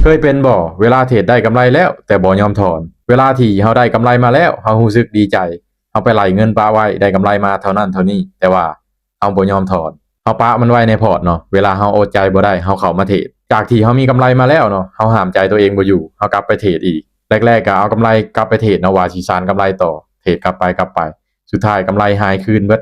เคยเป็นบ่เวลาเทรดได้กำไรแล้วแต่บ่ยอมถอนเวลาที่เฮาได้กำไรมาแล้วเฮารู้สึกดีใจเฮาไปไหลเงินปะไว้ได้กำไรมาเท่านั้นเท่านี้แต่ว่าเฮาบ่ยอมถอนเฮาปะมันไว้ในพอร์ตเนาะเวลาเฮาอดใจบ่ได้เฮาเข้ามาเทรดจากที่เฮามีกำไรมาแล้วเนาะเฮาห้ามใจตัวเองบ่อยู่เฮากลับไปเทรดอีกแรกๆก็เอากำไรกลับไปเทรดเนาะว่าสิสานกำไรต่อเทรดกลับไปสุดท้ายกำไรหายคืนเบิด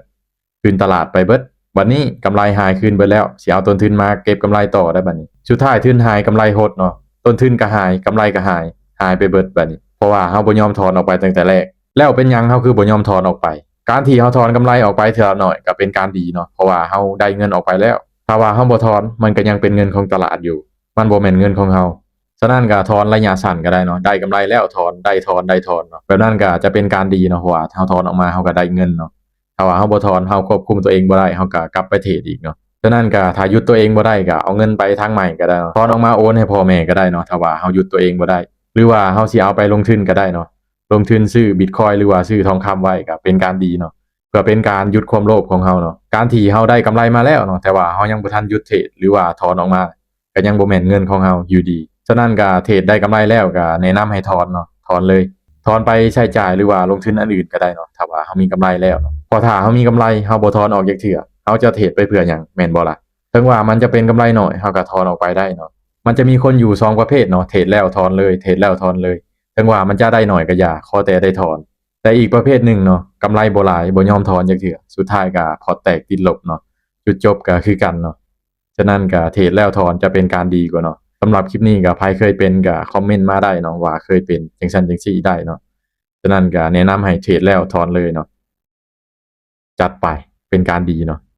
คืนตลาดไปเบิดบัดนี้กำไรหายคืนเบิดแล้วสิเอาต้นทุนมาเก็บกำไรต่อได้บัดนี้สุดท้ายทุนหายกำไรหดเนาะ ต้นทุนก็หายกำไรก็หายไปเบิดบัดนี้เพราะว่าเฮาบ่ยอมถอนออกไปตั้งแต่แรกแล้วเป็นหยังเฮาคือบ่ยอมถอนออกไปการที่เฮาถอนกำไรออกไปเทื่อละน้อยก็เป็นการดีเนาะเพราะว่าเฮาได้เงินออกไปแล้วถ้าว่าเฮาบ่ถอนมันก็ยังเป็นเงินของตลาดอยู่มันบ่แม่นเงินของเฮาฉะนั้นก็ถอนระยะสั้นก็ได้เนาะได้กำไรแล้วถอนได้ถอนเนาะแบบนั้นก็จะเป็นการดีเนาะเพราะว่าเฮาถอนออกมาเฮาก็ได้เงินเนาะถ้าว่าเฮาบ่ถอนเฮาควบคุมตัวเองบ่ได้เฮาก็กลับไปเทรดอีกเนาะ ฉะนั้นก็ถ้าหยุดตัวเองบ่ได้ก็เอาเงินไปทางใหม่ก็ได้เนาะถอนออกมาโอนให้พ่อแม่ก็ได้เนาะถ้าว่าเฮาหยุดตัวเองบ่ได้หรือว่าเฮาสิเอาไปลงทุนก็ได้เนาะลงทุนซื้อบิตคอยน์หรือว่าซื้อทองคำไว้ก็เป็นการดีเนาะเพื่อเป็นการหยุดความโลภของเฮาเนาะการที่เฮาได้กำไรมาแล้วเนาะแต่ว่าเฮายังบ่ทันหยุดเทรดหรือว่าถอนออกมาก็ยังบ่แม่นเงินของเฮาอยู่ดีฉะนั้นก็เทรดได้กำไรแล้วก็แนะนำให้ถอนเนาะถอนเลยถอนไปใช้จ่ายหรือว่าลงทุนอันอื่นก็ได้เนาะถ้าว่าเฮามีกำไรแล้วเนาะเพราะถ้าเฮามีกำไรเฮาบ่ถอนออกจักเทื่อเฮาจะเทรดไปเพื่อหยังแม่นบ่ล่ะ ถึงว่ามันจะเป็นกำไรหน่อยเราก็ถอนออกไปได้เนาะมันจะมีคนอยู่2ประเภทเนาะเทรดแล้วถอนเลยเทรดแล้วถอนเลยถึงว่ามันจะได้หน่อยก็อย่าขอแต่ได้ถอนแต่อีกประเภทหนึ่งเนาะกำไรบ่หลายบ่ยอมถอนจักเทื่อสุดท้ายก็พอร์ตแตกติดลบเนาะจุดจบก็คือกันเนาะฉะนั้นก็เทรดแล้วถอนจะเป็นการดีกว่าเนาะสำหรับคลิปนี้ก็ไผเคยเป็นก็คอมเมนต์มาได้เนาะว่าเคยเป็นจังซั่นจังซี่ได้เนาะฉะนั้นก็แนะนำให้เทรดแล้วถอนเลยเนาะจัดไปเป็นการดีเนาะ